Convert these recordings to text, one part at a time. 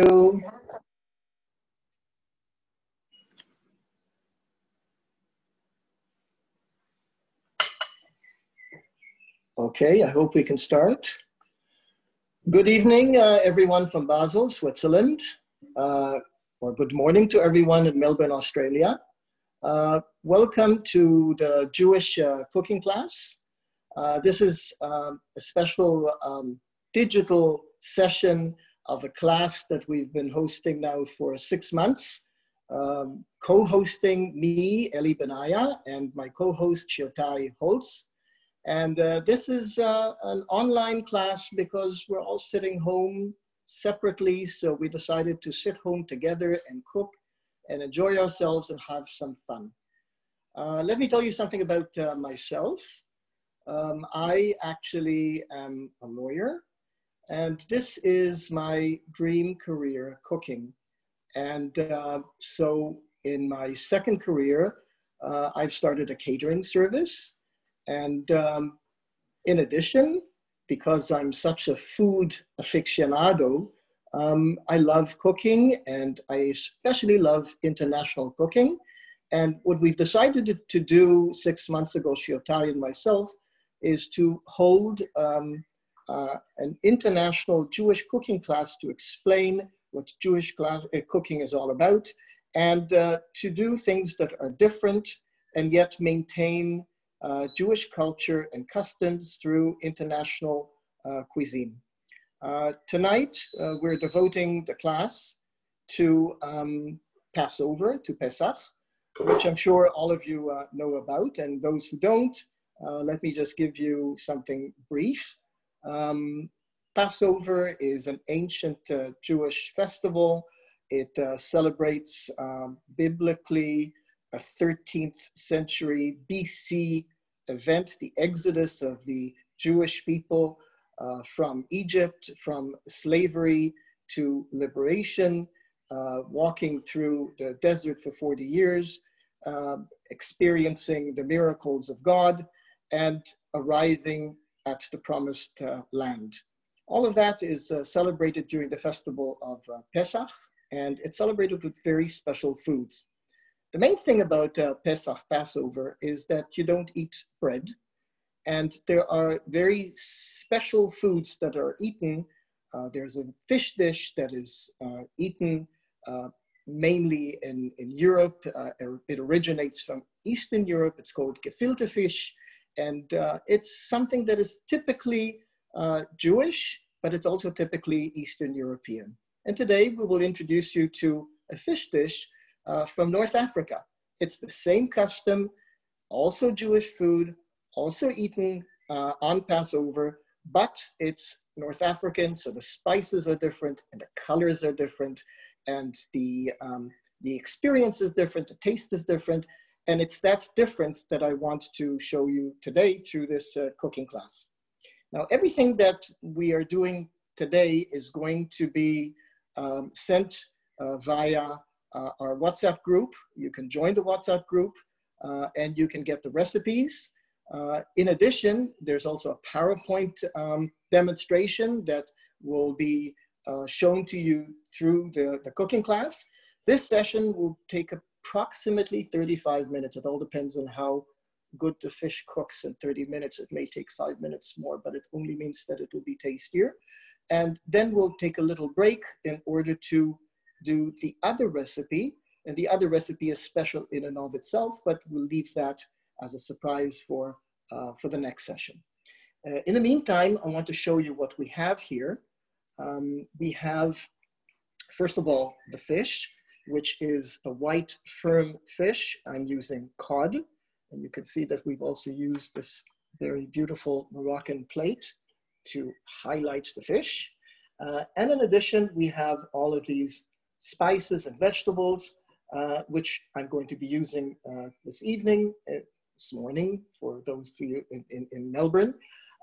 you. Okay, I hope we can start. Good evening, everyone from Basel, Switzerland, or good morning to everyone in Melbourne, Australia. Welcome to the Jewish cooking class. This is a special digital session of a class that we've been hosting now for 6 months. Co-hosting me, Elli Benaiah, and my co-host, Chiotai Holtz. And this is an online class because we're all sitting home separately. So we decided to sit home together and cook and enjoy ourselves and have some fun. Let me tell you something about myself. I actually am a lawyer, and this is my dream career, cooking. And so in my second career, I've started a catering service. And in addition, because I'm such a food aficionado, I love cooking, and I especially love international cooking. And what we've decided to do 6 months ago, Chiotai and myself, is to hold an international Jewish cooking class to explain what Jewish cooking is all about, and to do things that are different and yet maintain Jewish culture and customs through international cuisine. Tonight, we're devoting the class to Passover, to Pessach, which I'm sure all of you know about, and those who don't, let me just give you something brief. Passover is an ancient Jewish festival. It celebrates biblically a 13th century BC event, the exodus of the Jewish people from Egypt, from slavery to liberation, walking through the desert for 40 years, experiencing the miracles of God, and arriving at the promised land. All of that is celebrated during the festival of Pessach, and it's celebrated with very special foods. The main thing about Pesach, Passover, is that you don't eat bread, and there are very special foods that are eaten. There's a fish dish that is eaten mainly in Europe. It originates from Eastern Europe. It's called gefilte fish, and it's something that is typically Jewish, but it's also typically Eastern European. And today we will introduce you to a fish dish from North Africa. It's the same custom, also Jewish food, also eaten on Passover, but it's North African, so the spices are different and the colors are different, and the experience is different, the taste is different, and it's that difference that I want to show you today through this cooking class. Now, everything that we are doing today is going to be sent via our WhatsApp group. You can join the WhatsApp group and you can get the recipes. In addition, there's also a PowerPoint demonstration that will be shown to you through the cooking class. This session will take approximately 35 minutes. It all depends on how good the fish cooks in 30 minutes. It may take 5 minutes more, but it only means that it will be tastier. And then we'll take a little break in order to do the other recipe, and the other recipe is special in and of itself, but we'll leave that as a surprise for the next session. In the meantime, I want to show you what we have here. We have, first of all, the fish, which is a white firm fish. I'm using cod, and you can see that we've also used this very beautiful Moroccan plate to highlight the fish. And in addition, we have all of these spices and vegetables, which I'm going to be using this evening, this morning, for those of you in Melbourne.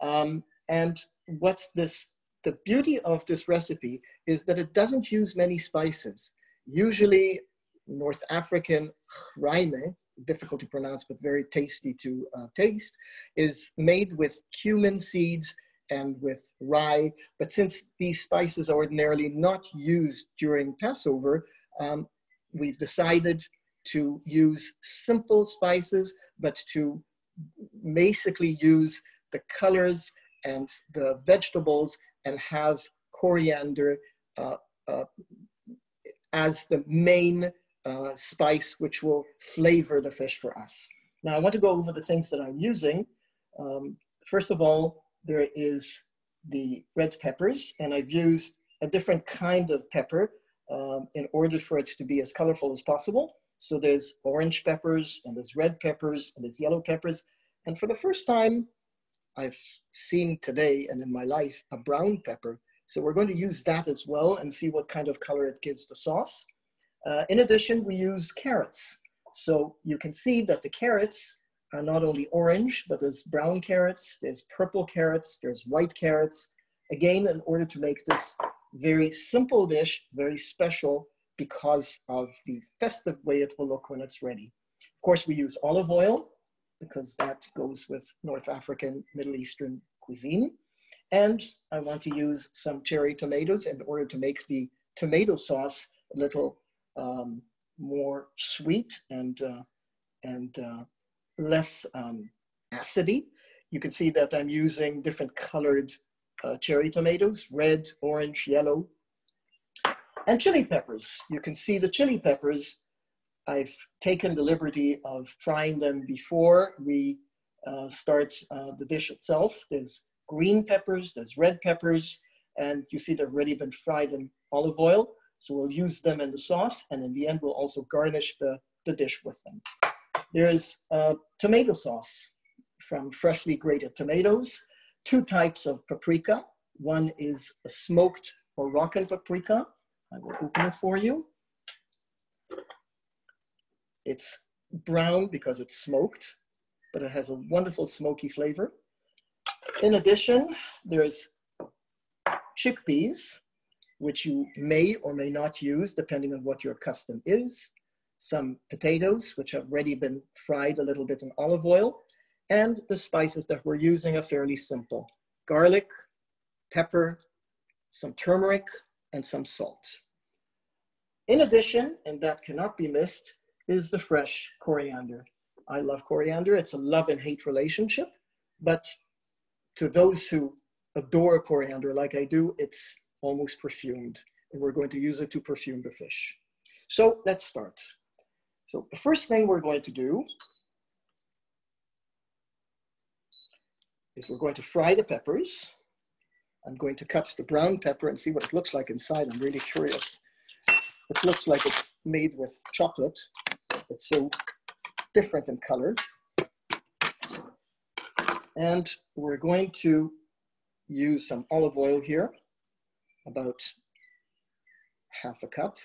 And what the beauty of this recipe is that it doesn't use many spices. Usually North African Chraime, difficult to pronounce but very tasty to taste, is made with cumin seeds and with rye. But since these spices are ordinarily not used during Passover, we've decided to use simple spices, but to basically use the colors and the vegetables and have coriander as the main spice which will flavor the fish for us. Now I want to go over the things that I'm using. First of all, there is the red peppers, and I've used a different kind of pepper in order for it to be as colorful as possible. So there's orange peppers, and there's red peppers, and there's yellow peppers. And for the first time, I've seen today and in my life a brown pepper. So we're going to use that as well and see what kind of color it gives the sauce. In addition, we use carrots. So you can see that the carrots are not only orange, but there's brown carrots, there's purple carrots, there's white carrots. Again, in order to make this very simple dish, very special because of the festive way it will look when it's ready. Of course, we use olive oil because that goes with North African, Middle Eastern cuisine. And I want to use some cherry tomatoes in order to make the tomato sauce a little more sweet and less acidy. You can see that I'm using different colored cherry tomatoes, red, orange, yellow, and chili peppers. You can see the chili peppers. I've taken the liberty of frying them before we start the dish itself. There's green peppers, there's red peppers, and you see they've already been fried in olive oil. So we'll use them in the sauce, and in the end, we'll also garnish the dish with them. There's tomato sauce from freshly grated tomatoes, 2 types of paprika. One is a smoked Morroccan paprika. I will open it for you. It's brown because it's smoked, but it has a wonderful smoky flavor. In addition, there's chickpeas, which you may or may not use depending on what your custom is. Some potatoes, which have already been fried a little bit in olive oil, and the spices that we're using are fairly simple. Garlic, pepper, some turmeric, and some salt. In addition, and that cannot be missed, is the fresh coriander. I love coriander. It's a love and hate relationship, but to those who adore coriander like I do, it's almost perfumed, and we're going to use it to perfume the fish. So let's start. So the first thing we're going to do is we're going to fry the peppers. I'm going to cut the brown pepper and see what it looks like inside. I'm really curious. It looks like it's made with chocolate. It's so different in color. And we're going to use some olive oil here, about half a cup.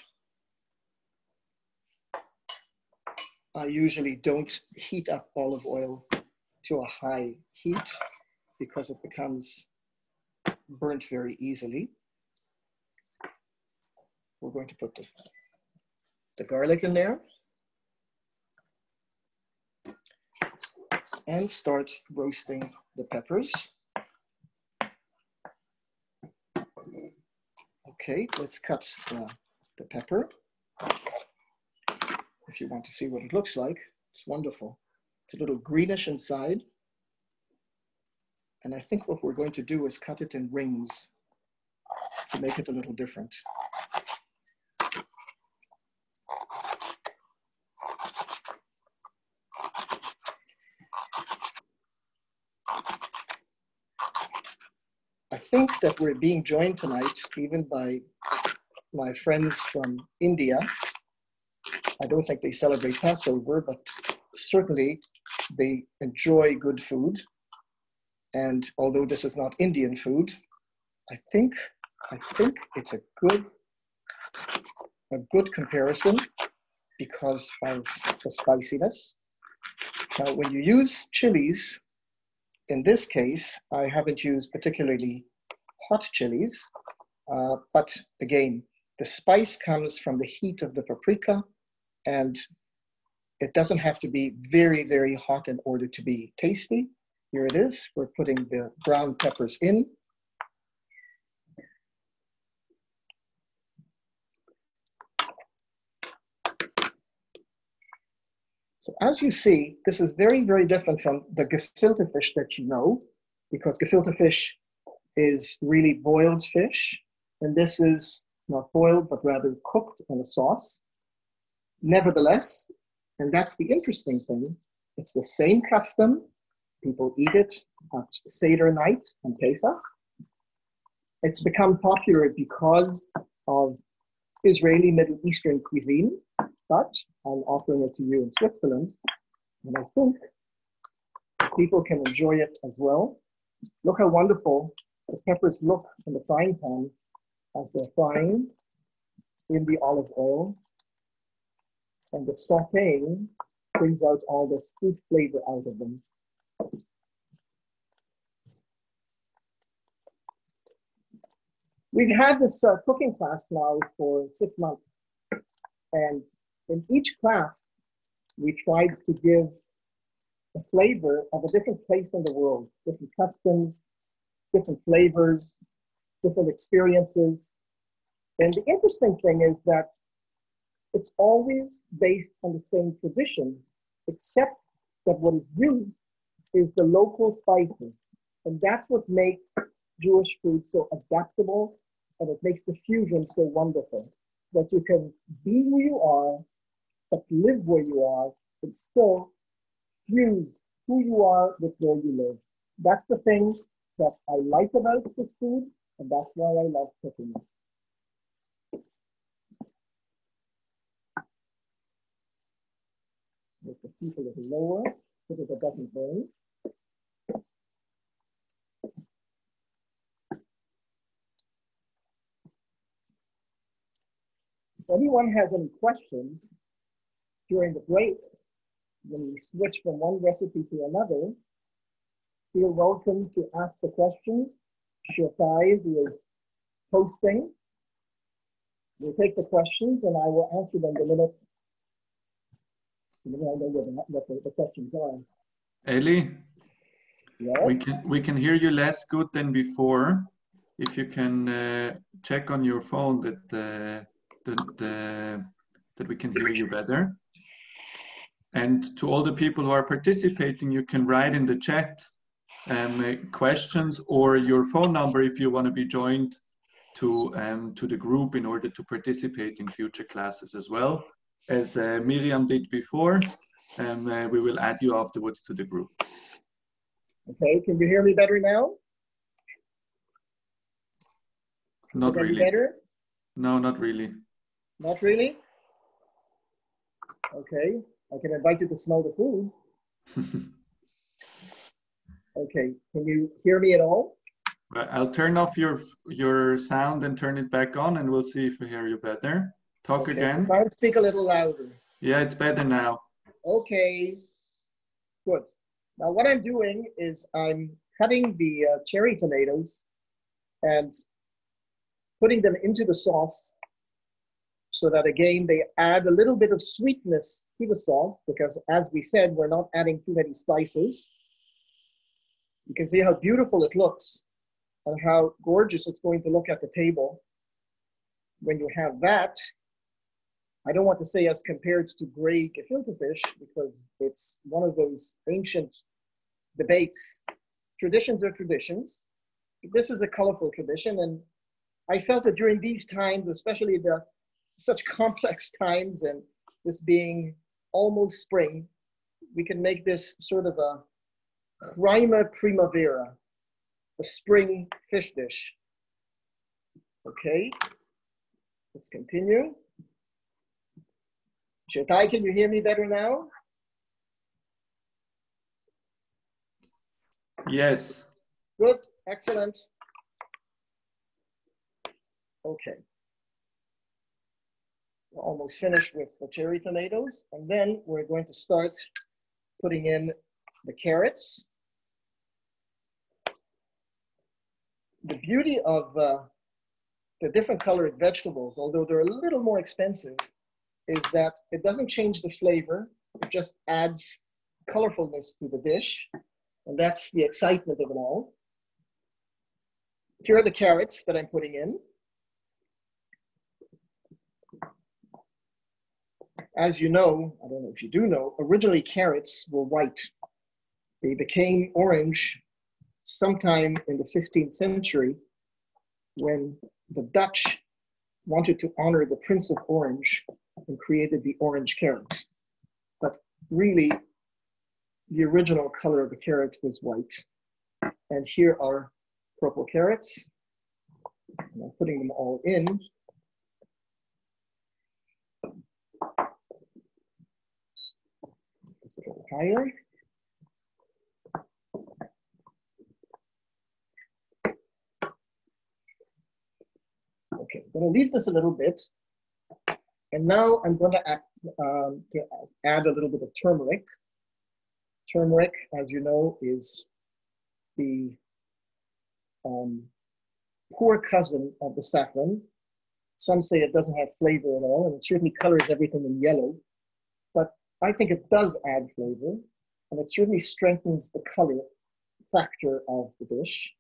I usually don't heat up olive oil to a high heat because it becomes burnt very easily. We're going to put the garlic in there and start roasting the peppers. Okay, let's cut the pepper. If you want to see what it looks like, it's wonderful. It's a little greenish inside. And I think what we're going to do is cut it in rings to make it a little different. I think that we're being joined tonight even by my friends from India. I don't think they celebrate Passover, but certainly they enjoy good food. And although this is not Indian food, I think it's a good comparison because of the spiciness. Now, when you use chilies, in this case, I haven't used particularly hot chilies, but again, the spice comes from the heat of the paprika, and it doesn't have to be very, very hot in order to be tasty. Here it is. We're putting the brown peppers in. So as you see, this is very, very different from the gefilte fish that you know, because gefilte fish is really boiled fish. And this is not boiled, but rather cooked in a sauce. Nevertheless, and that's the interesting thing, it's the same custom. People eat it at Seder night and Pesach. It's become popular because of Israeli Middle Eastern cuisine, but I'm offering it to you in Switzerland. And I think people can enjoy it as well. Look how wonderful the peppers look in the frying pan as they're frying in the olive oil. And the sauteing brings out all the sweet flavor out of them. We've had this cooking class now for 6 months. And in each class, we tried to give a flavor of a different place in the world, different customs, different flavors, different experiences. And the interesting thing is that it's always based on the same traditions, except that what is used is the local spices. And that's what makes Jewish food so adaptable, and it makes the fusion so wonderful, that you can be who you are, but live where you are, and still fuse who you are with where you live. That's the things that I like about this food, and that's why I love cooking it. Make the heat a little lower so that it doesn't burn. If anyone has any questions during the break, when we switch from one recipe to another, feel welcome to ask the questions. Shotai, who is hosting, will take the questions and I will answer them the minute I know what the questions are. Elli, yes? we can hear you less good than before. If you can check on your phone that we can hear you better. And to all the people who are participating, you can write in the chat questions or your phone number if you want to be joined to the group in order to participate in future classes as well. As Miriam did before, we will add you afterwards to the group. Okay, can you hear me better now? Not really. Better? No, not really. Not really? Okay, I can invite you to smell the food. Okay, can you hear me at all? I'll turn off your sound and turn it back on, and we'll see if we hear you better. Talk again. Try and speak a little louder. Yeah, it's better now. Okay, good. Now what I'm doing is I'm cutting the cherry tomatoes and putting them into the sauce so that again, they add a little bit of sweetness to the sauce, because as we said, we're not adding too many spices. You can see how beautiful it looks and how gorgeous it's going to look at the table when you have that. I don't want to say as compared to gray gefilte fish, because it's one of those ancient debates. Traditions are traditions. This is a colorful tradition, and I felt that during these times, especially such complex times, and this being almost spring, we can make this sort of a Chraime primavera, a spring fish dish. Okay, let's continue. Shotai, can you hear me better now? Yes. Good, excellent. Okay. We're almost finished with the cherry tomatoes, and then we're going to start putting in the carrots. The beauty of the different colored vegetables, although they're a little more expensive, is that it doesn't change the flavor. It just adds colorfulness to the dish. And that's the excitement of it all. Here are the carrots that I'm putting in. As you know, I don't know if you do know, originally carrots were white. They became orange sometime in the 15th century when the Dutch wanted to honor the Prince of Orange and created the orange carrot. But really, the original color of the carrot was white. And here are purple carrots. And I'm putting them all in. Just a little higher. Okay, I'm going to leave this a little bit. And now I'm going to add a little bit of turmeric. Turmeric, as you know, is the poor cousin of the saffron. Some say it doesn't have flavor at all, and it certainly colors everything in yellow. But I think it does add flavor, and it certainly strengthens the color factor of the dish.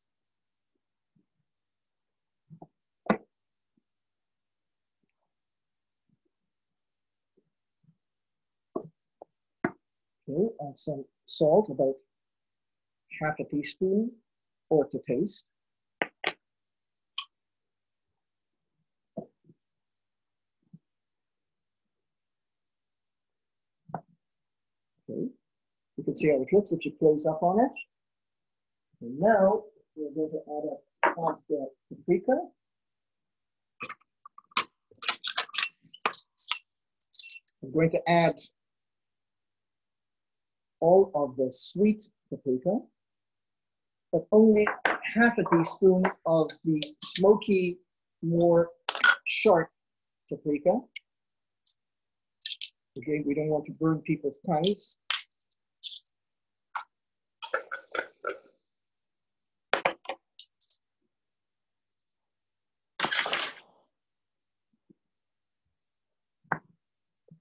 Okay, add some salt, about half a teaspoon, or to taste. Okay, you can see how it looks if you close up on it. And now we're going to add the paprika. I'm going to add all of the sweet paprika, but only half a teaspoon of the smoky, more sharp paprika. Again, we don't want to burn people's tongues.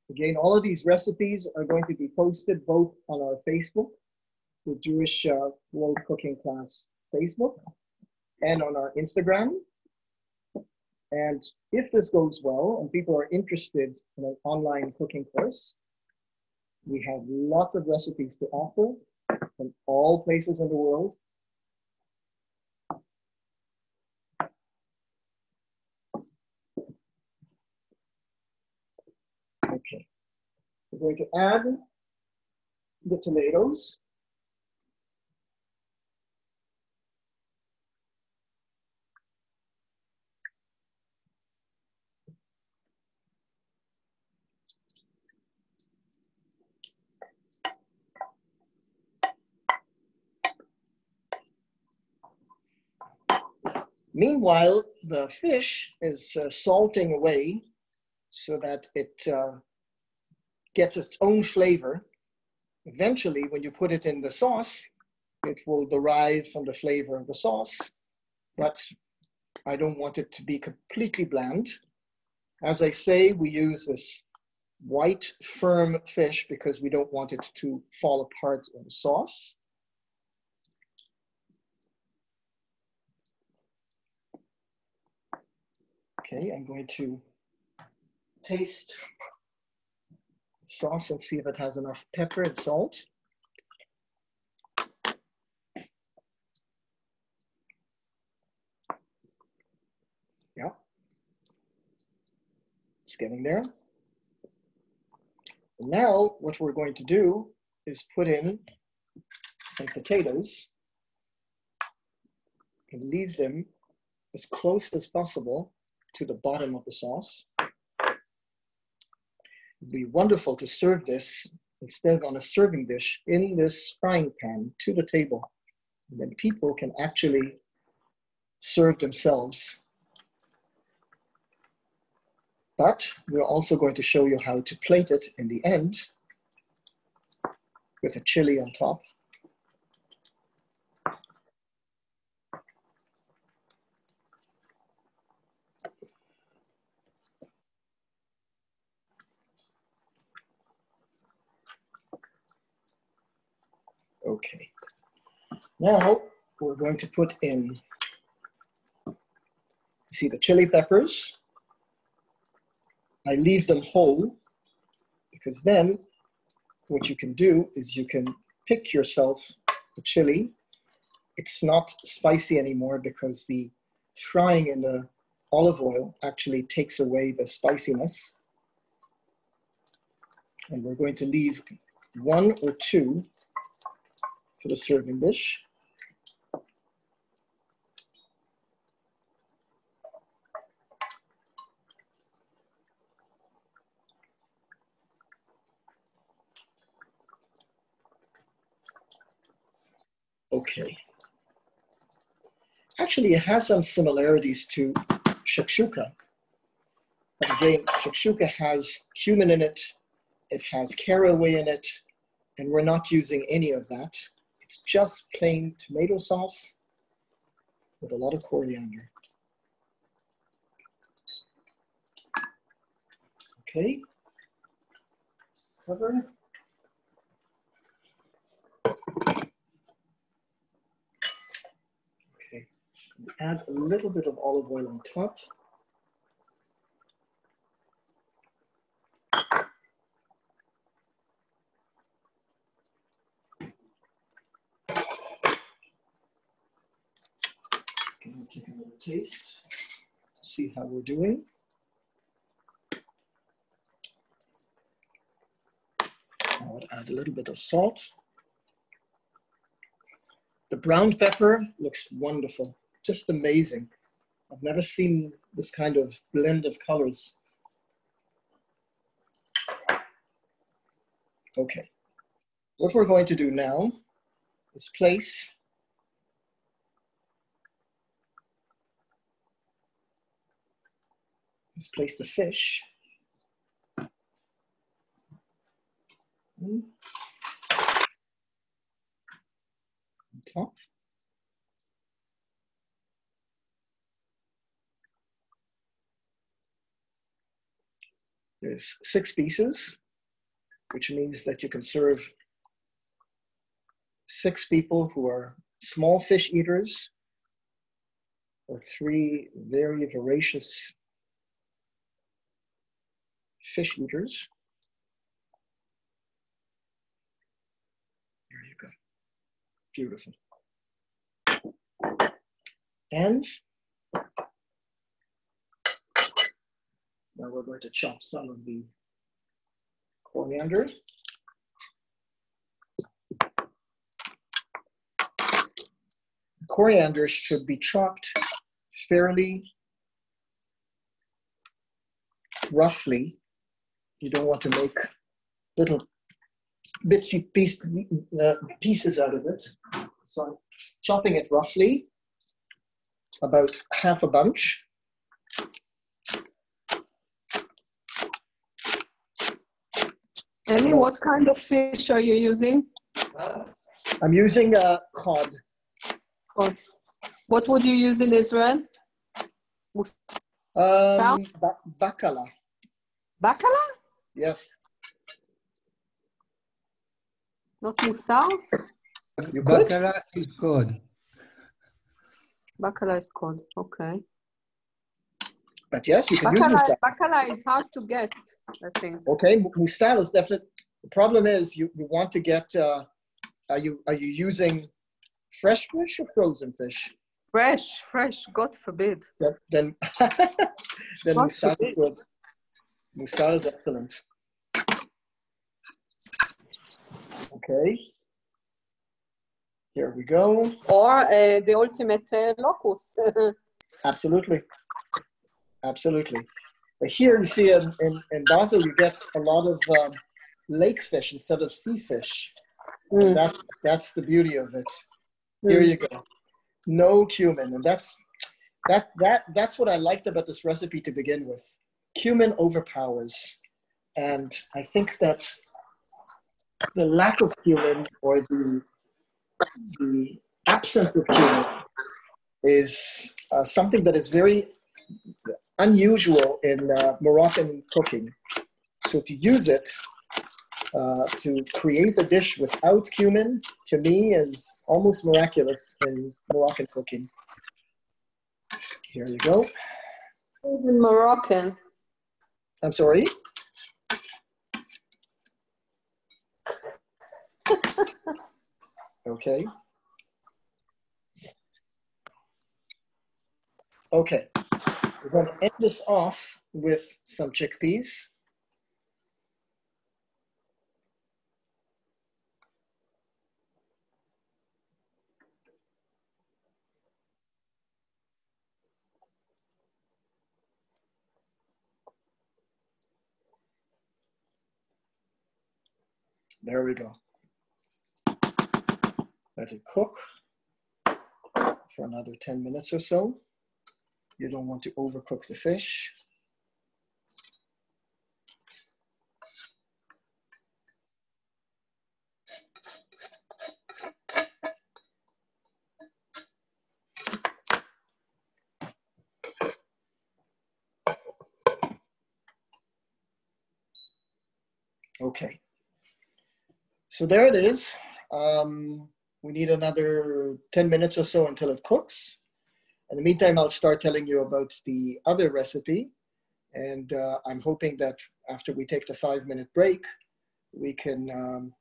Again, all of these recipes are going to be posted both on our Facebook, the Jewish World Cooking Class Facebook, and on our Instagram. And if this goes well and people are interested in an online cooking course, we have lots of recipes to offer from all places in the world. Okay, we're going to add the tomatoes. Meanwhile, the fish is salting away so that it gets its own flavor. Eventually, when you put it in the sauce, it will derive from the flavor of the sauce, but I don't want it to be completely bland. As I say, we use this white, firm fish because we don't want it to fall apart in the sauce. Okay, I'm going to taste sauce and see if it has enough pepper and salt. Yeah, it's getting there. And now what we're going to do is put in some potatoes and leave them as close as possible to the bottom of the sauce. It'd be wonderful to serve this instead on a serving dish in this frying pan to the table. And then people can actually serve themselves. But we're also going to show you how to plate it in the end with a chili on top. Okay, Now we're going to put in, see the chili peppers. I leave them whole because then what you can do is you can pick yourself the chili. It's not spicy anymore because the frying in the olive oil actually takes away the spiciness. And we're going to leave 1 or 2 for the serving dish. Okay. Actually, it has some similarities to shakshuka. But again, shakshuka has cumin in it, it has caraway in it, and we're not using any of that. It's just plain tomato sauce with a lot of coriander. Okay. Cover. Okay. Add a little bit of olive oil on top. I'll take another taste to see how we're doing. I'll add a little bit of salt. The brown pepper looks wonderful, just amazing. I've never seen this kind of blend of colors. Okay, what we're going to do now is place the fish on top. There's 6 pieces, which means that you can serve 6 people who are small fish eaters, or 3 very voracious fish eaters. There you go. Beautiful. And now we're going to chop some of the coriander. Coriander should be chopped fairly roughly. You don't want to make little bitsy pieces out of it. So I'm chopping it roughly, about half a bunch. Elli, what kind of fish are you using? I'm using cod. Cod. What would you use in Israel? Bacala. Bacala? Yes. Not musal? You could. Bacala is cod. Bacala is cod, okay. But yes, you can use musal. Bacala is hard to get, I think. Okay, musal is definitely. The problem is you want to get. Are you using fresh fish or frozen fish? Fresh, God forbid. Then musal is good. Musal is excellent. Okay. Here we go. Or the ultimate locus. Absolutely. Absolutely. But here you see in Basel, you get a lot of lake fish instead of sea fish. And that's the beauty of it. Here you go. No cumin. And that's what I liked about this recipe to begin with. Cumin overpowers. And I think that the lack of cumin or the absence of cumin is something that is very unusual in Moroccan cooking. So to use it, To create a dish without cumin, to me, is almost miraculous in Moroccan cooking. Here you go. Even Moroccan. I'm sorry? Okay. Okay. We're going to end this off with some chickpeas. There we go. Let it cook for another 10 minutes or so. You don't want to overcook the fish. Okay. So there it is. We need another 10 minutes or so until it cooks. In the meantime, I'll start telling you about the other recipe. And I'm hoping that after we take the 5-minute break, we can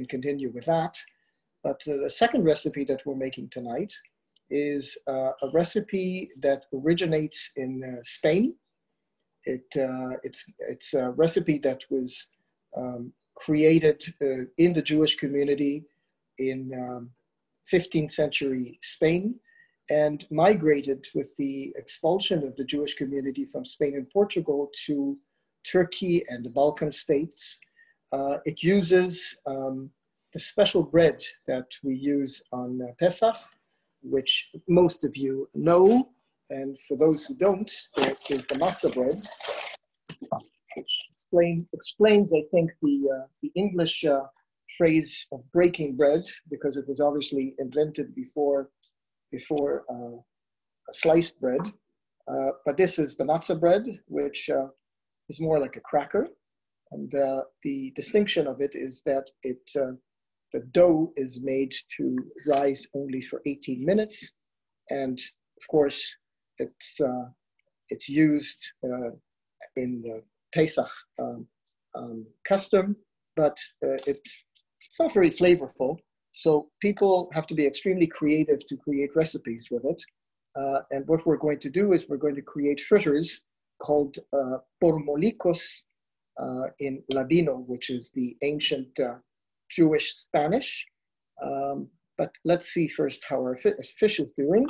continue with that. But the second recipe that we're making tonight is a recipe that originates in Spain. It's a recipe that was created in the Jewish community in 15th century Spain, and migrated with the expulsion of the Jewish community from Spain and Portugal to Turkey and the Balkan states. It uses the special bread that we use on Pessach, which most of you know, and for those who don't, it is the matza bread. Explains, I think, the English phrase of breaking bread, because it was obviously invented before sliced bread. But this is the matza bread, which is more like a cracker. And the distinction of it is that the dough is made to rise only for 18 minutes. And of course, it's used in the Pessach custom, but it's not very flavorful. So people have to be extremely creative to create recipes with it. And what we're going to do is we're going to create fritters called Bormolikos in Ladino, which is the ancient Jewish Spanish. But let's see first how our fish is doing,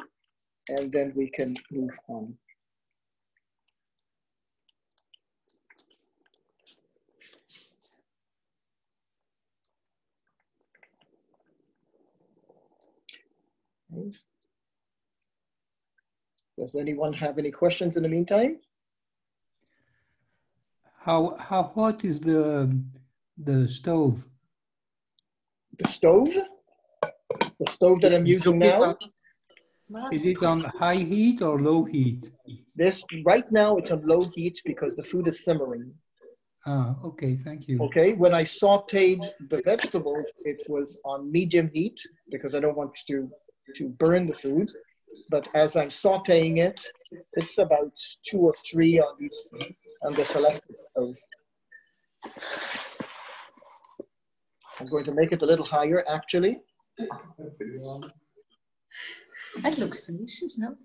and then we can move on. Does anyone have any questions in the meantime? How hot is the stove? The stove? The stove that I'm using now? Is it on high heat or low heat? This, right now, it's on low heat because the food is simmering. Ah, okay, thank you. Okay, when I sauteed the vegetables, it was on medium heat because I don't want to burn the food. But as I'm sauteing it, it's about 2 or 3 on the selected stove. I'm going to make it a little higher, actually. It looks delicious, no?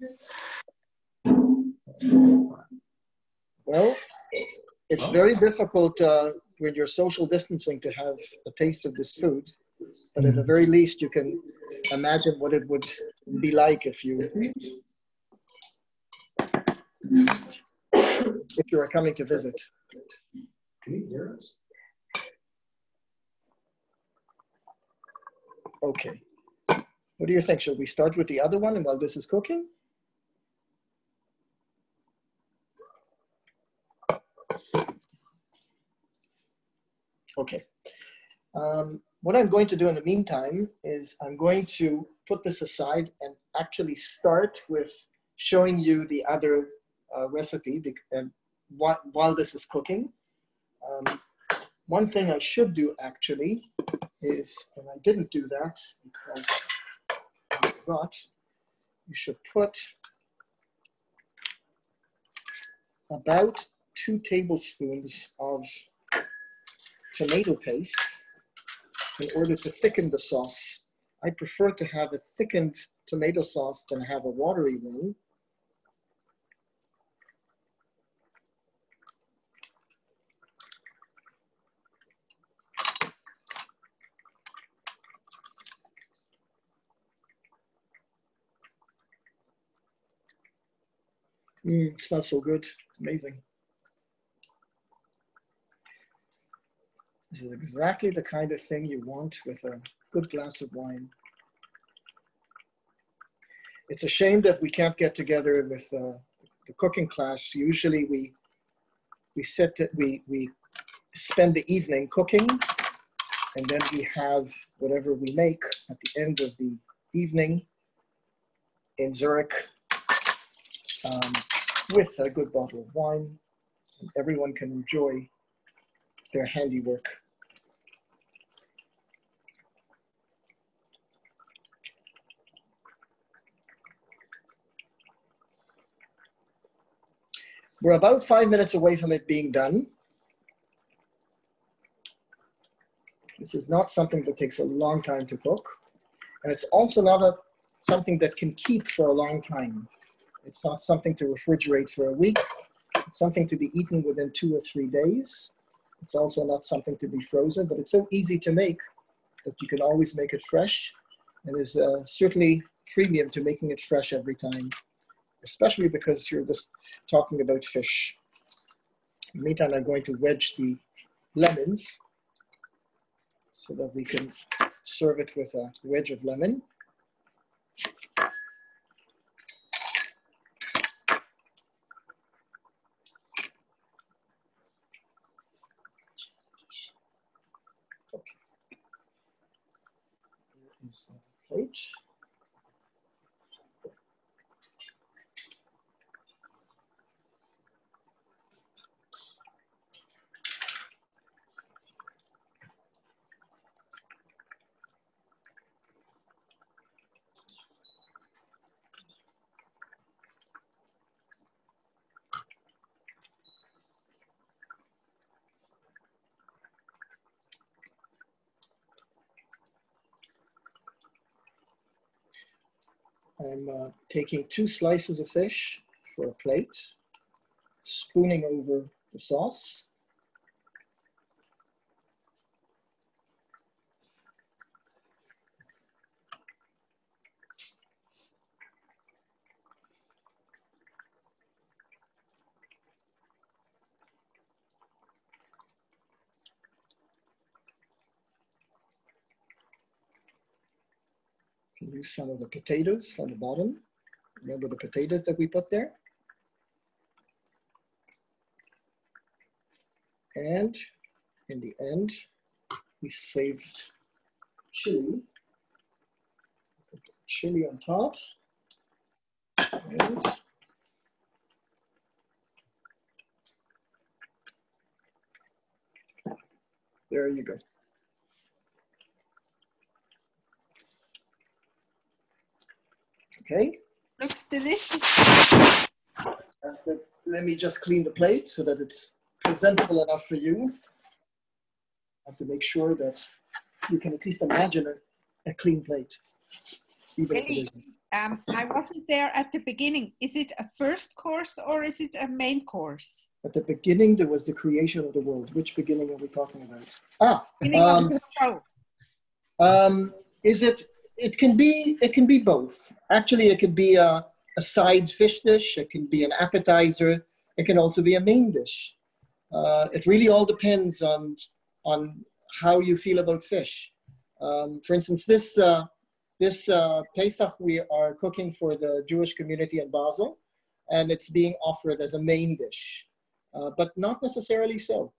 Well, it's very difficult when you're social distancing to have a taste of this food. But at the very least, you can imagine what it would be like if you were coming to visit. Can you hear us? Okay. What do you think? Should we start with the other one while this is cooking? Okay. What I'm going to do in the meantime is I'm going to put this aside and actually start with showing you the other recipe while this is cooking. One thing I should do actually is, and I didn't do that because I forgot, you should put about 2 tablespoons of tomato paste in order to thicken the sauce. I prefer to have a thickened tomato sauce than have a watery one. It smells so good. It's amazing. This is exactly the kind of thing you want with a good glass of wine. It's a shame that we can't get together with the cooking class. Usually we spend the evening cooking, and then we have whatever we make at the end of the evening in Zurich with a good bottle of wine, and everyone can enjoy their handiwork. We're about 5 minutes away from it being done. This is not something that takes a long time to cook. And it's also not something that can keep for a long time. It's not something to refrigerate for a week. It's something to be eaten within 2 or 3 days. It's also not something to be frozen, but it's so easy to make that you can always make it fresh. And there's certainly premium to making it fresh every time, especially because you're just talking about fish. In the meantime, I'm going to wedge the lemons so that we can serve it with a wedge of lemon. Okay. Here is the plate. I'm taking 2 slices of fish for a plate, spooning over the sauce. Use some of the potatoes from the bottom. Remember the potatoes that we put there? And in the end, we saved chili. Put the chili on top. And there you go. Okay. Looks delicious. Let me just clean the plate so that it's presentable enough for you. I have to make sure that you can at least imagine a clean plate. Elli, I wasn't there at the beginning. Is it a first course or is it a main course? At the beginning, there was the creation of the world. Which beginning are we talking about? Beginning of the show. It can be both. Actually, it could be a side fish dish. It can be an appetizer. It can also be a main dish. It really all depends on how you feel about fish. For instance, this Pesach we are cooking for the Jewish community in Basel, and it's being offered as a main dish, but not necessarily so.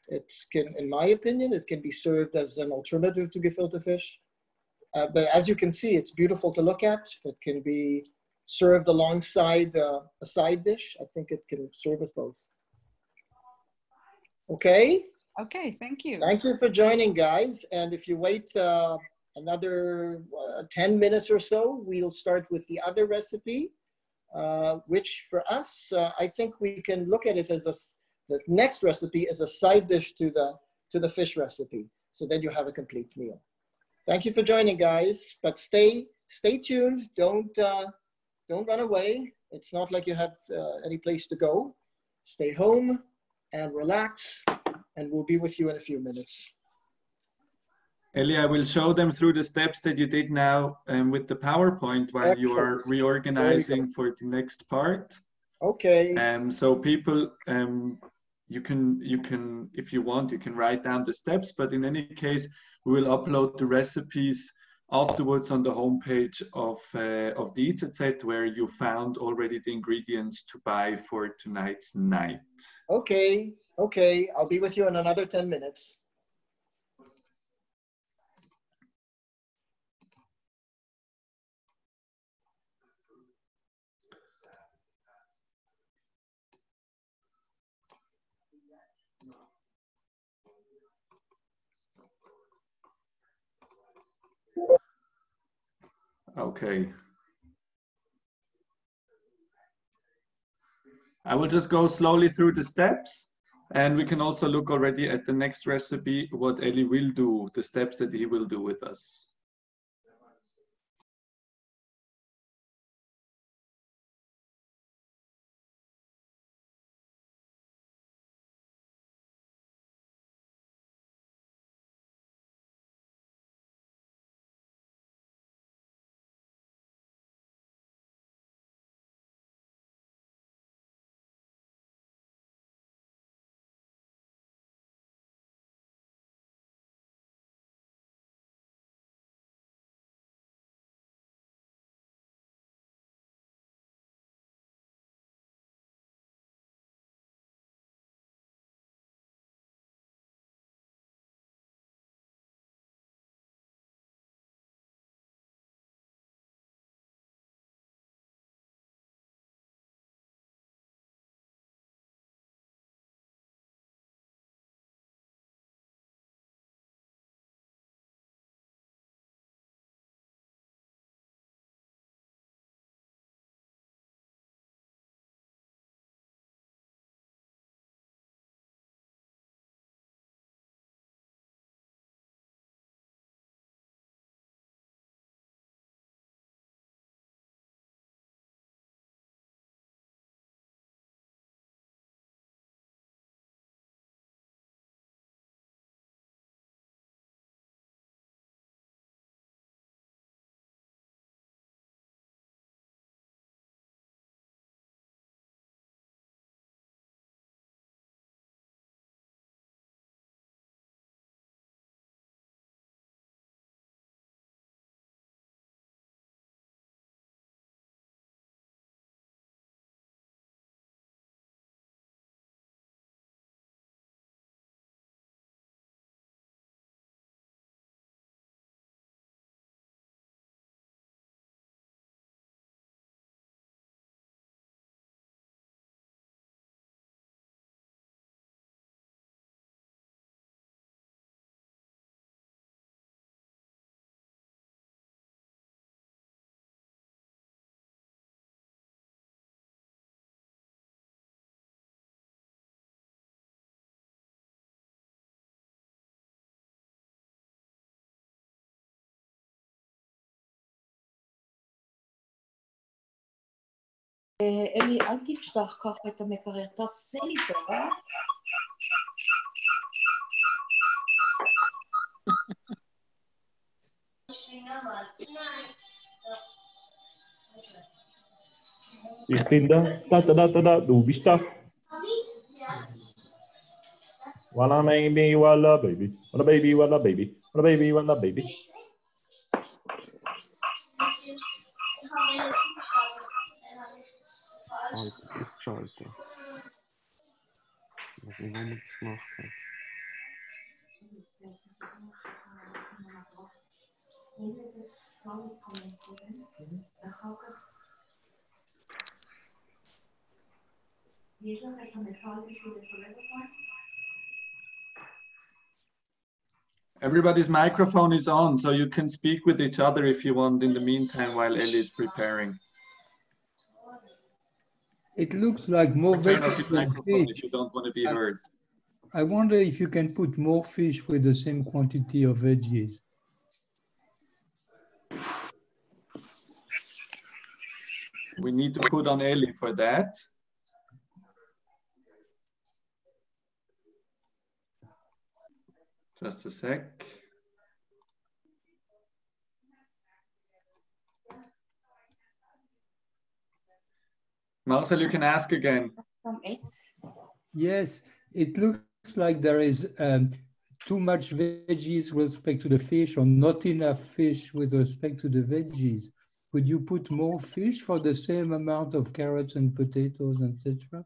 It can, in my opinion, it can be served as an alternative to gefilte fish. But as you can see, it's beautiful to look at. It can be served alongside a side dish. I think it can serve us both. Okay, Okay, thank you. Thank you for joining, guys. And if you wait another 10 minutes or so, we'll start with the other recipe, which for us, I think we can look at it as the next recipe as a side dish to the fish recipe. So then you have a complete meal. Thank you for joining, guys. But stay tuned. Don't run away. It's not like you have any place to go. Stay home and relax, and we'll be with you in a few minutes. Elli, I will show them through the steps that you did now with the PowerPoint while you are reorganizing for the next part. Okay. So people, you can, if you want, you can write down the steps, but in any case, we will upload the recipes afterwards on the homepage of the EZZ, where you found already the ingredients to buy for tonight's night. Okay, I'll be with you in another 10 minutes. Okay. I will just go slowly through the steps, and we can also look already at the next recipe, what Elli will do, the steps that he will do with us. Elli, al תפתח ככה את המקרר, תעשה לי טובה. Ich bin da, du bist da. Walla baby, walla baby, walla baby, walla baby, walla baby, walla baby. Alter, ist schalten. Ich weiß nicht, warum ich das gemacht habe. Everybody's microphone is on, so you can speak with each other if you want in the meantime while Elli is preparing. It looks like more Turn off veggies your than microphone fish. if you don't want to be heard. I wonder if you can put more fish with the same quantity of veggies. We need to put on Elli for that. Just a sec. Marcel, you can ask again. Yes, it looks like there is too much veggies with respect to the fish or not enough fish with respect to the veggies. Could you put more fish for the same amount of carrots and potatoes, etc.?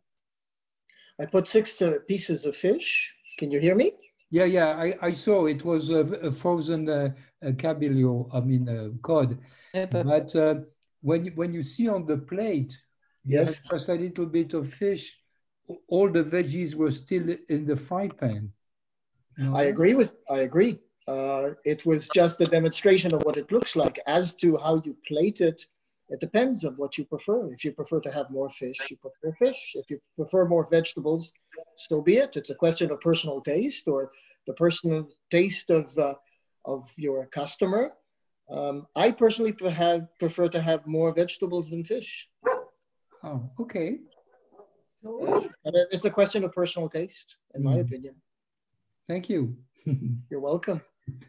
I put 6 pieces of fish. Can you hear me? Yeah, I saw it was a frozen cabillaud, I mean cod. But when you see on the plate, you Yes, had just a little bit of fish, all the veggies were still in the fry pan. No? I agree. It was just a demonstration of what it looks like. As to how you plate it, it depends on what you prefer. If you prefer to have more fish, you put more fish. If you prefer more vegetables, so be it. It's a question of personal taste or the personal taste of your customer. I personally prefer to have more vegetables than fish. Oh, okay. It's a question of personal taste, in my opinion. Thank you. You're welcome.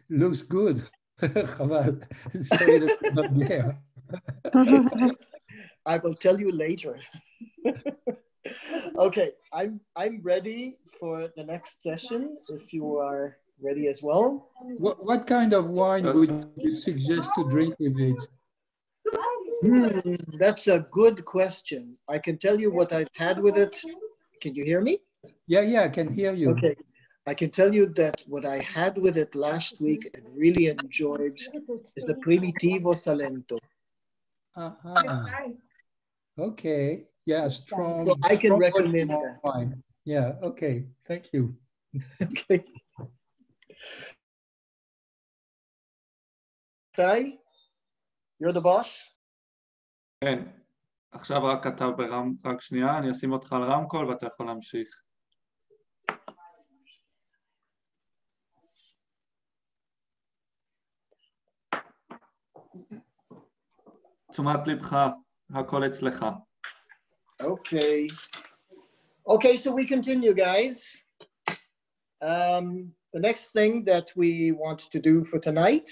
Looks good. Sorry that it's not there. I will tell you later. Okay, I'm ready for the next session. If you are ready as well. What kind of wine would you suggest to drink with it? That's a good question. I can tell you what I've had with it. Can you hear me? Yeah, I can hear you. Okay. I can tell you that what I had with it last week and really enjoyed is the Primitivo Salento. Okay. Yeah, strong. So I can strong recommend that. wine. Yeah, okay. Thank you. Okay. Ty, you're the boss? כן. עכשיו רק אתה רק שנייה, אני אשים אותך על רמקול ואתה יכול להמשיך. תשומת לבך, הכל אצלך. Okay. Okay, so we continue, guys. The next thing that we want to do for tonight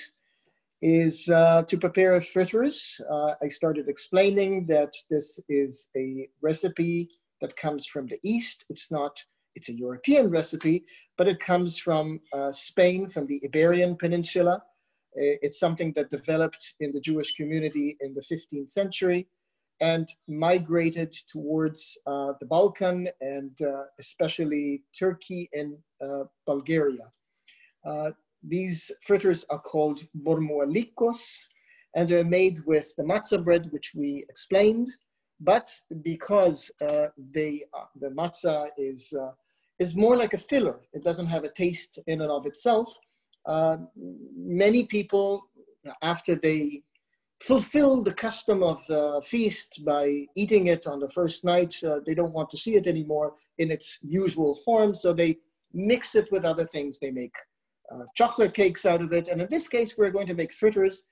is to prepare fritters. I started explaining that this is a recipe that comes from the East. It's a European recipe, but it comes from Spain, from the Iberian Peninsula. It's something that developed in the Jewish community in the 15th century and migrated towards the Balkan and especially Turkey and Bulgaria. These fritters are called Bormolikos, and they're made with the matza bread, which we explained. But because the matza is more like a filler, it doesn't have a taste in and of itself. Many people, after they fulfill the custom of the feast by eating it on the first night, they don't want to see it anymore in its usual form, so they mix it with other things. They make chocolate cakes out of it, and in this case, we're going to make fritters.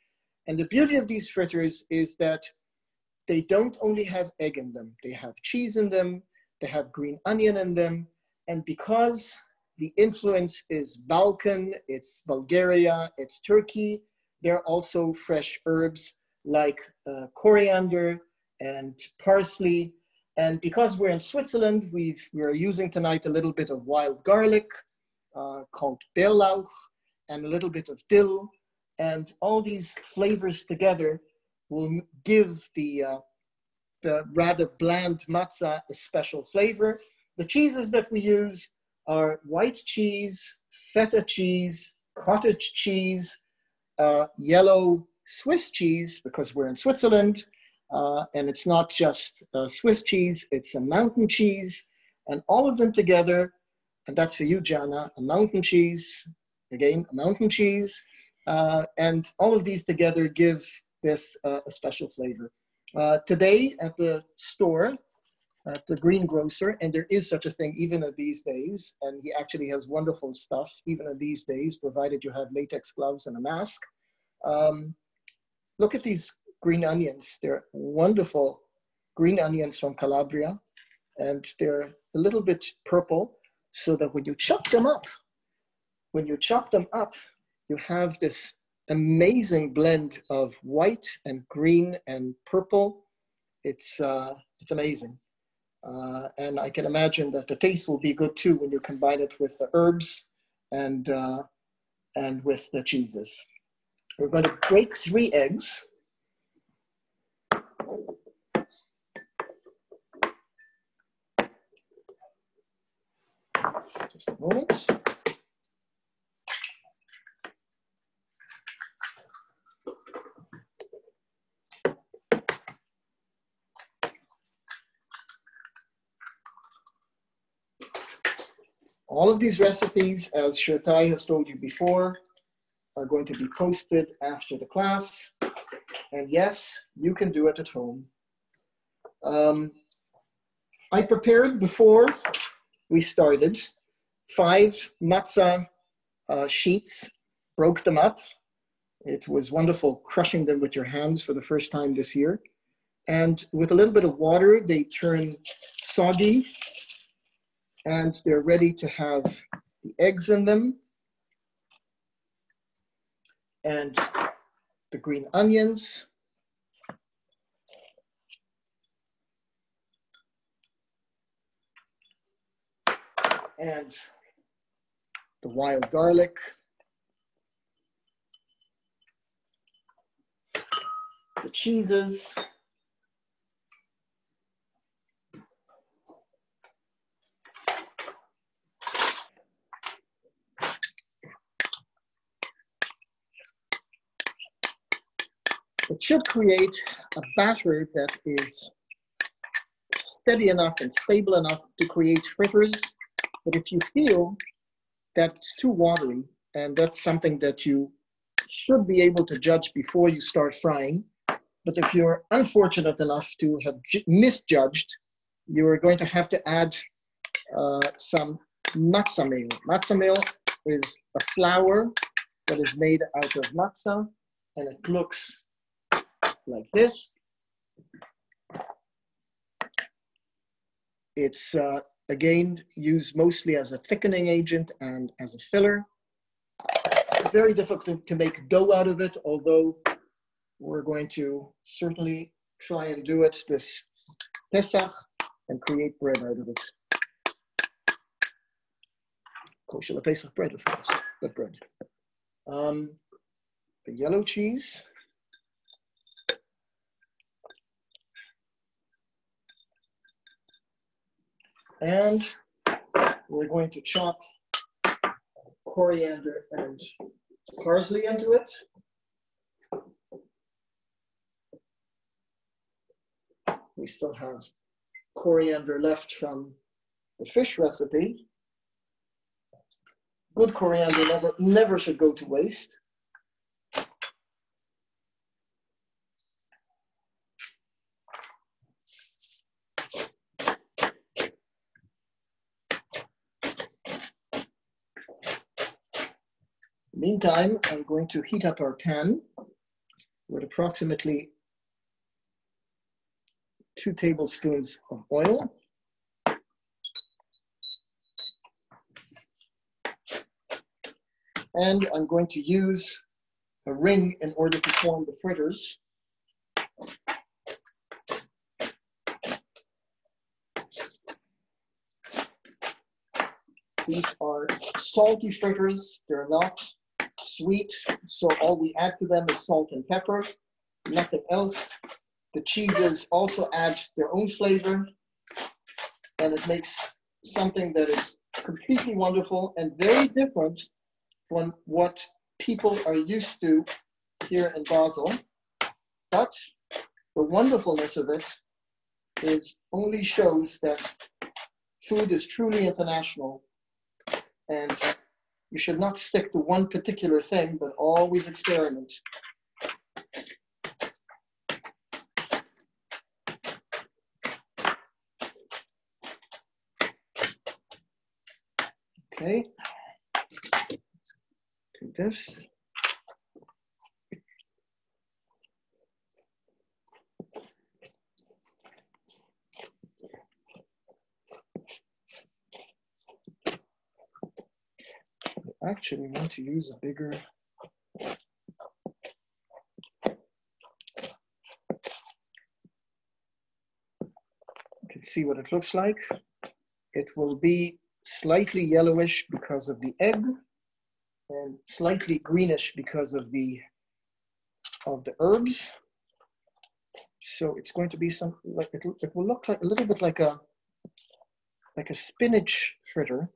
And the beauty of these fritters is that they don't only have egg in them, they have cheese in them, they have green onion in them, and because the influence is Balkan, it's Bulgaria, it's Turkey, there are also fresh herbs like coriander and parsley. And because we're in Switzerland, we're using tonight a little bit of wild garlic called Bärlauch and a little bit of dill. And all these flavors together will give the rather bland matzah a special flavor. The cheeses that we use are white cheese, feta cheese, cottage cheese, yellow Swiss cheese, because we're in Switzerland, and it's not just Swiss cheese, it's a mountain cheese, and all of them together, and that's for you, Jana, a mountain cheese, again, a mountain cheese. And all of these together give this a special flavor. Today at the store, at the greengrocer, and there is such a thing even in these days, and he actually has wonderful stuff even in these days, provided you have latex gloves and a mask. Look at these green onions. They're wonderful green onions from Calabria, and they're a little bit purple, so that when you chop them up, you have this amazing blend of white and green and purple. It's amazing. And I can imagine that the taste will be good too when you combine it with the herbs and with the cheeses. We're going to break 3 eggs. Just a moment. All of these recipes, as Shirtai has told you before, are going to be posted after the class. And yes, you can do it at home. I prepared before we started 5 matza sheets, broke them up. It was wonderful crushing them with your hands for the first time this year. And with a little bit of water, they turn soggy, and they're ready to have the eggs in them and the green onions. And the wild garlic. The cheeses. It should create a batter that is steady enough and stable enough to create fritters. But if you feel that it's too watery, and that's something that you should be able to judge before you start frying, but if you're unfortunate enough to have misjudged, you are going to have to add some matza meal. Matza meal is a flour that is made out of matza, and it looks like this. It's again used mostly as a thickening agent and as a filler. Very difficult to make dough out of it, although we're going to certainly try and do it this Pessach and create bread out of it. Kosher Pesach bread, of course, but bread. The yellow cheese. And we're going to chop coriander and parsley into it. We still have coriander left from the fish recipe. Good coriander never should go to waste. Meantime, I'm going to heat up our pan with approximately 2 tablespoons of oil. And I'm going to use a ring in order to form the fritters. These are salty fritters. They're not sweet, so all we add to them is salt and pepper, nothing else. The cheeses also add their own flavor, and it makes something that is completely wonderful and very different from what people are used to here in Basel. But the wonderfulness of it only shows that food is truly international, and You should not stick to one particular thing, but always experiment. Okay, do this. I actually want to use a bigger. You can see what it looks like. It will be slightly yellowish because of the egg and slightly greenish because of the herbs. So it's going to be some, like it will look like a little bit like a spinach fritter.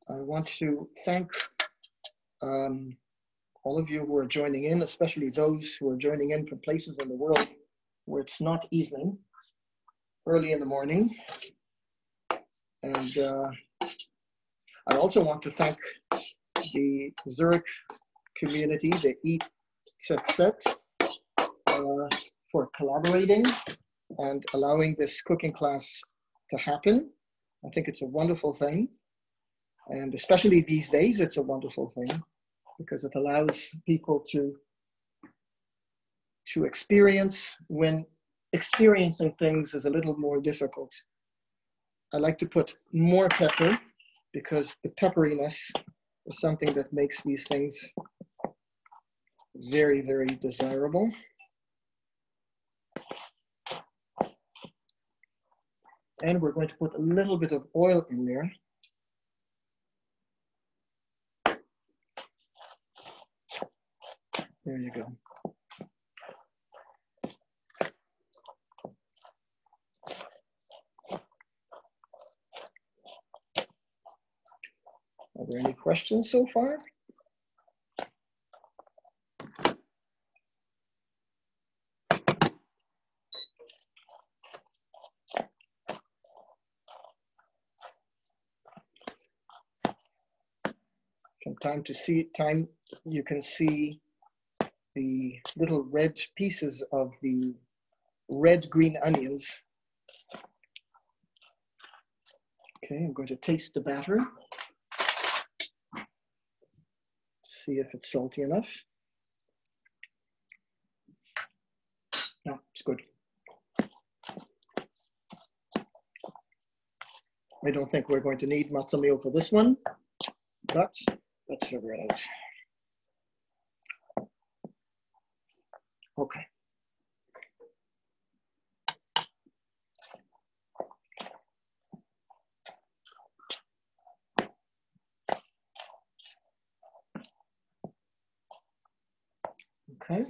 I want to thank all of you who are joining in, especially those who are joining in from places in the world where it's not evening, early in the morning. And I also want to thank the Zurich community, the Eat Set, for collaborating and allowing this cooking class to happen. I think it's a wonderful thing. And especially these days, it's a wonderful thing because it allows people to experience when experiencing things is a little more difficult. I like to put more pepper because the pepperiness is something that makes these things very, very desirable. And we're going to put a little bit of oil in there. There you go. Are there any questions so far? From time to time, you can see the little red pieces of the red-green onions. Okay, I'm going to taste the batter. See if it's salty enough. No, it's good. I don't think we're going to need matza meal for this one, but let's figure it out. Okay. Okay.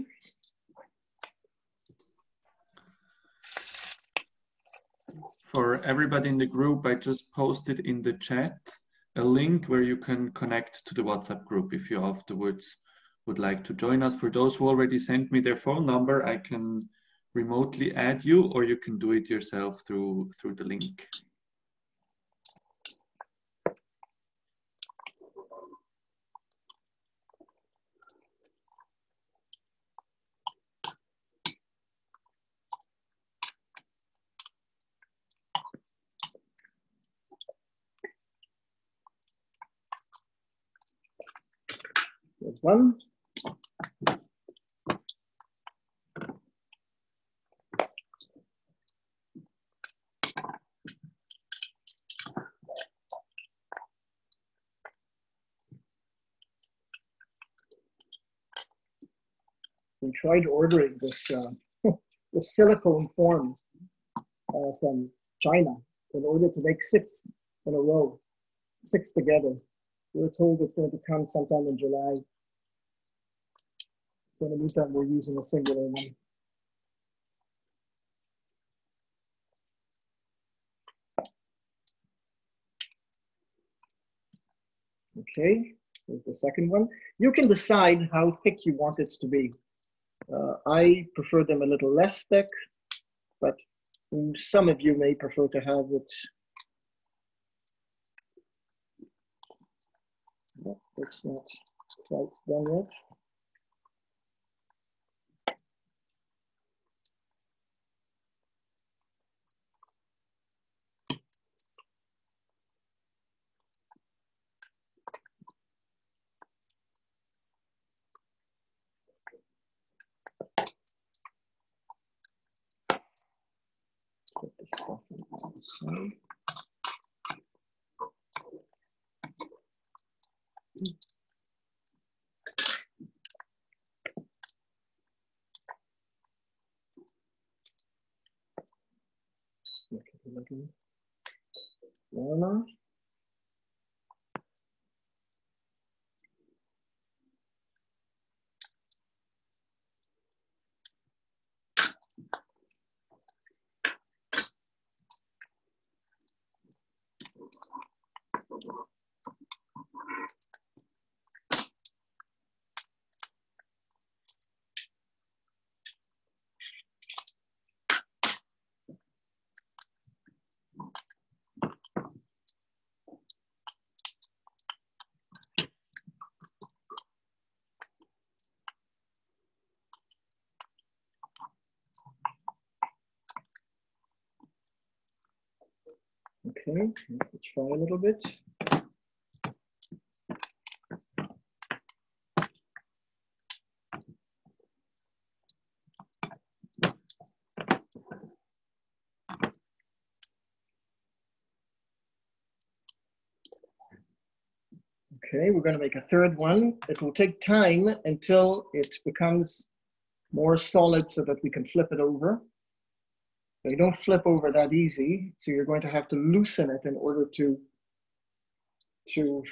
For everybody in the group, I just posted in the chat a link where you can connect to the WhatsApp group if you afterwards would like to join us. For those who already sent me their phone number, I can remotely add you, or you can do it yourself through the link. There's one. We tried ordering this the silicone form from China in order to make 6 in a row, 6 together. We were told it's going to come sometime in July. So in the meantime, we're using a singular one. Okay, here's the second one. You can decide how thick you want it to be. I prefer them a little less thick, but Some of you may prefer to have it. No, it's not quite done yet. Put this off on the side. Voila. Okay, let's try a little bit. Okay, we're going to make a third one. It will take time until it becomes more solid so that we can flip it over. You don't flip over that easy, so you're going to have to loosen it in order to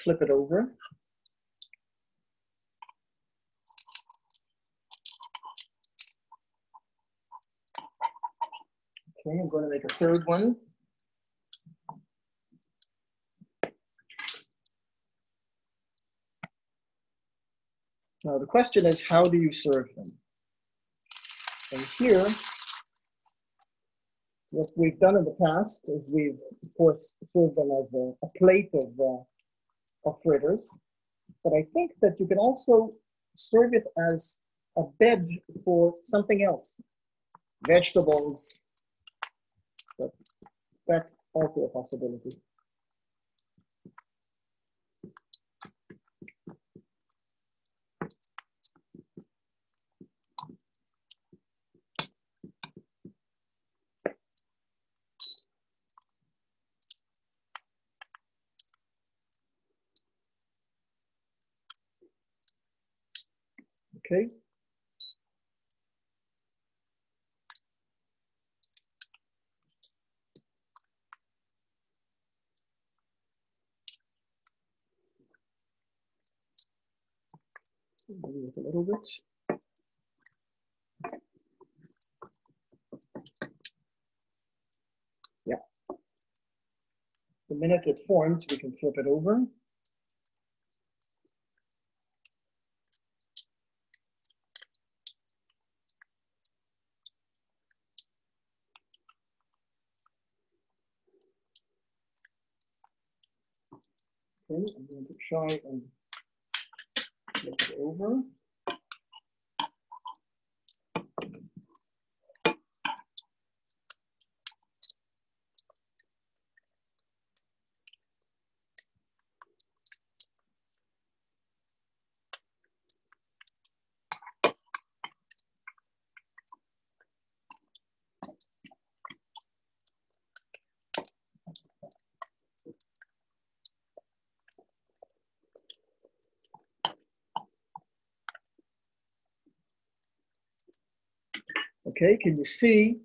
flip it over. Okay, I'm going to make a third one. Now the question is, how do you serve them? And here, what we've done in the past is we've, of course, served them as a plate of fritters. But I think that you can also serve it as a bed for something else, vegetables. But that's also a possibility. Okay. Maybe a little bit. Yeah. The minute it forms, we can flip it over. Okay, I'm going to try and flip it over. Okay, can you see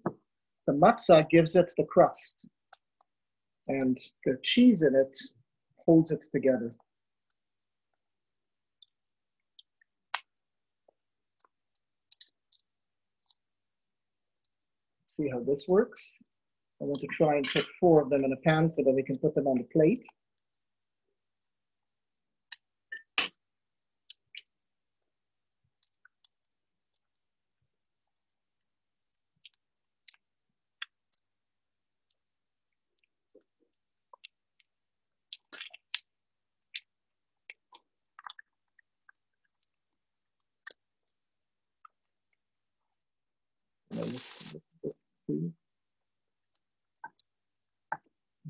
the matza gives it the crust and the cheese in it holds it together. See how this works? I want to try and put 4 of them in a pan so that we can put them on the plate.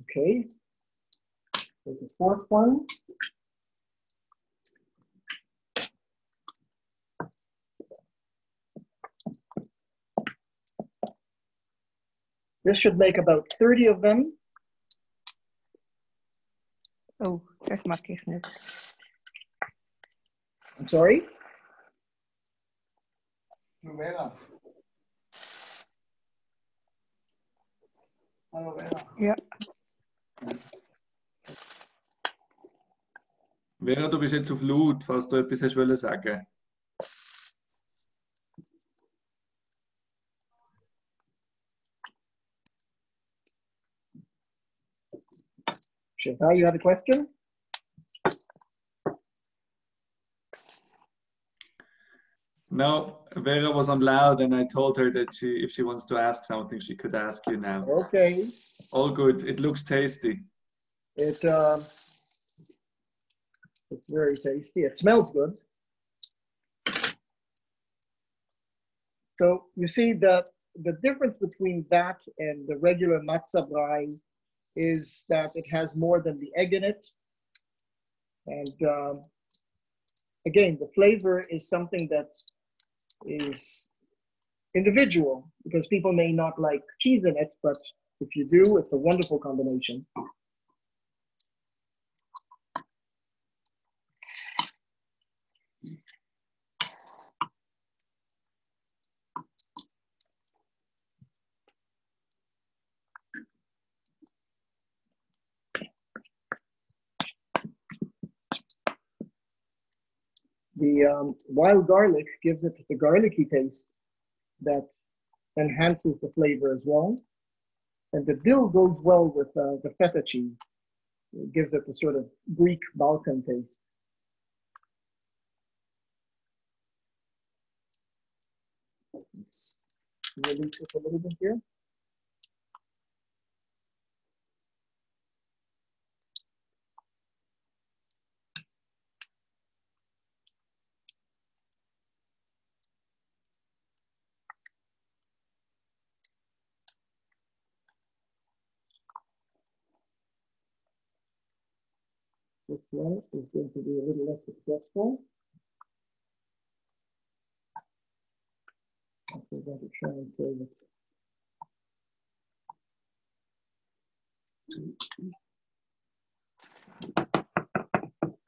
Okay. There's the fourth one. This should make about 30 of them. Oh, das mag ich nicht. I'm sorry? Ja. Vera, du bist jetzt auf laut, falls du etwas hast wollen sagen. Shefali, you had a question? No, Vera was on loud and I told her that if she wants to ask something, she could ask you now. Okay. All good. It looks tasty. It's very tasty. It smells good. So you see that the difference between that and the regular matza brei is that it has more than the egg in it. And again, the flavor is something that is individual because people may not like cheese in it, but if you do, it's a wonderful combination. The wild garlic gives it the garlicky taste that enhances the flavor as well. And the dill goes well with the feta cheese. It gives it the sort of Greek Balkan taste. Let's release it a little bit here. This one is going to be a little less successful. I'm going to try and save it.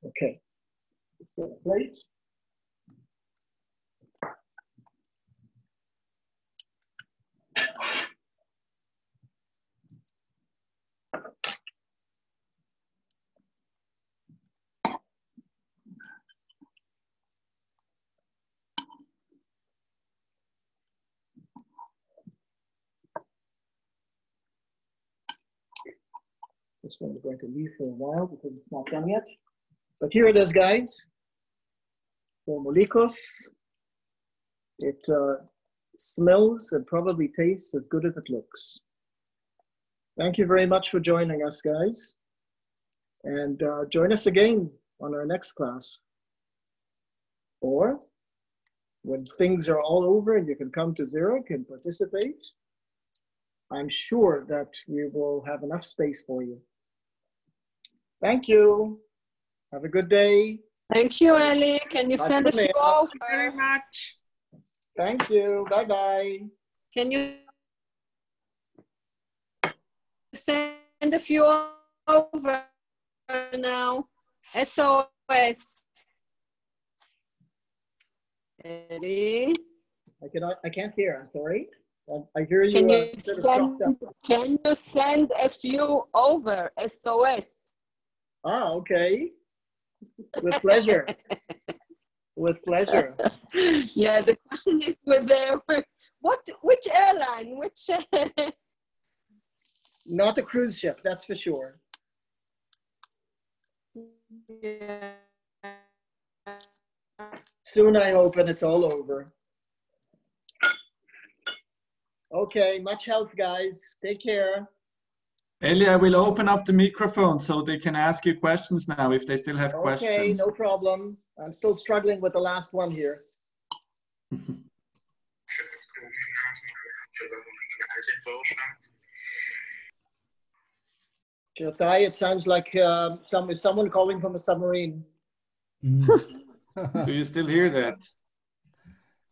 Okay. Let's get a plate. This one we're going to leave for a while because it's not done yet. But here it is, guys. Bormolikos. It smells and probably tastes as good as it looks. Thank you very much for joining us, guys. And join us again on our next class. Or when things are all over and you can come to Zurich and participate, I'm sure that we will have enough space for you. Thank you. Have a good day. Thank you, Elli. Can you send a few over? Thank you very much. Thank you. Bye-bye. Can you send a few over now? SOS. Elli? I can't hear. I'm sorry. I hear you. Can you send a few over? SOS. Ah, okay. With pleasure. With pleasure. Yeah, the question is which airline? Which? Not a cruise ship, that's for sure. Yeah. Soon I hope, and it's all over. Okay, much health, guys. Take care. Elli, I will open up the microphone so they can ask you questions now if they still have questions. Okay, no problem. I'm still struggling with the last one here. Jotai, it sounds like someone calling from a submarine. Do you still hear that?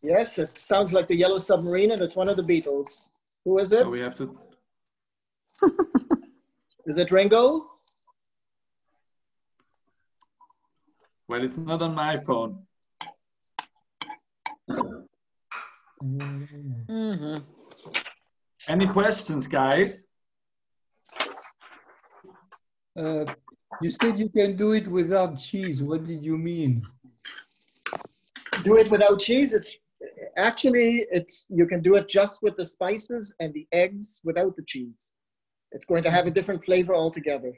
Yes, it sounds like the Yellow Submarine, and it's one of the Beatles. Who is it? So we have to. Is it Ringo? Well, it's not on my phone. Any questions, guys? You said you can do it without cheese. What did you mean? Do it without cheese? You can do it just with the spices and the eggs without the cheese. It's going to have a different flavor altogether.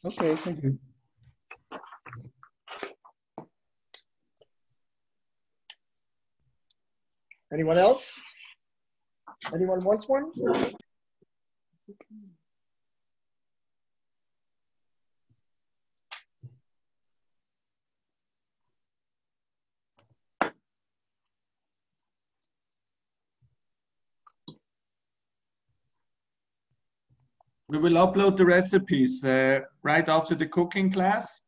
Okay, thank you. Anyone else? Anyone wants one? We will upload the recipes right after the cooking class,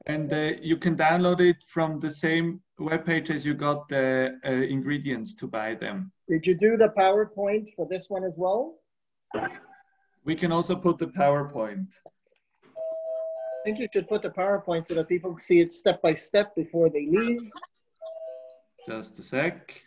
and you can download it from the same webpage as you got the ingredients to buy them. Did you do the PowerPoint for this one as well? We can also put the PowerPoint. I think you should put the PowerPoint so that people see it step by step before they leave. Just a sec.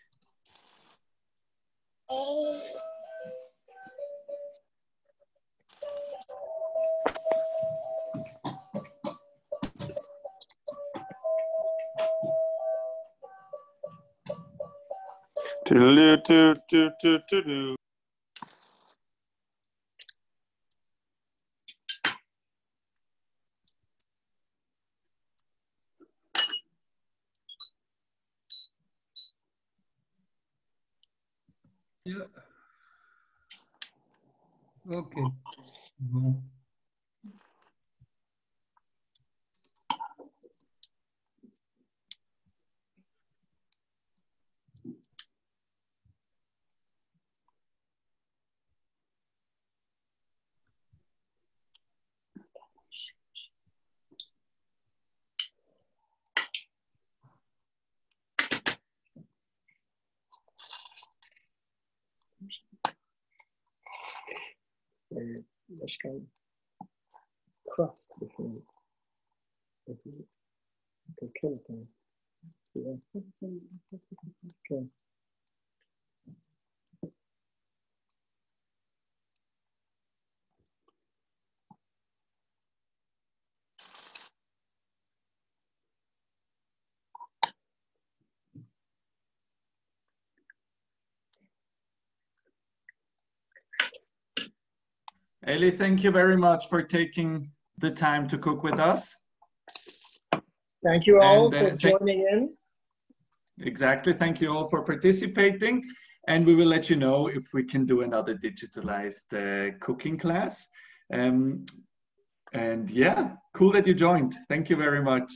Yeah. Okay. Bon. Let's go crust before you kill it. Okay. Elli, thank you very much for taking the time to cook with us. Thank you all for joining in. Exactly. Thank you all for participating. And we will let you know if we can do another digitalized cooking class. And yeah, cool that you joined. Thank you very much.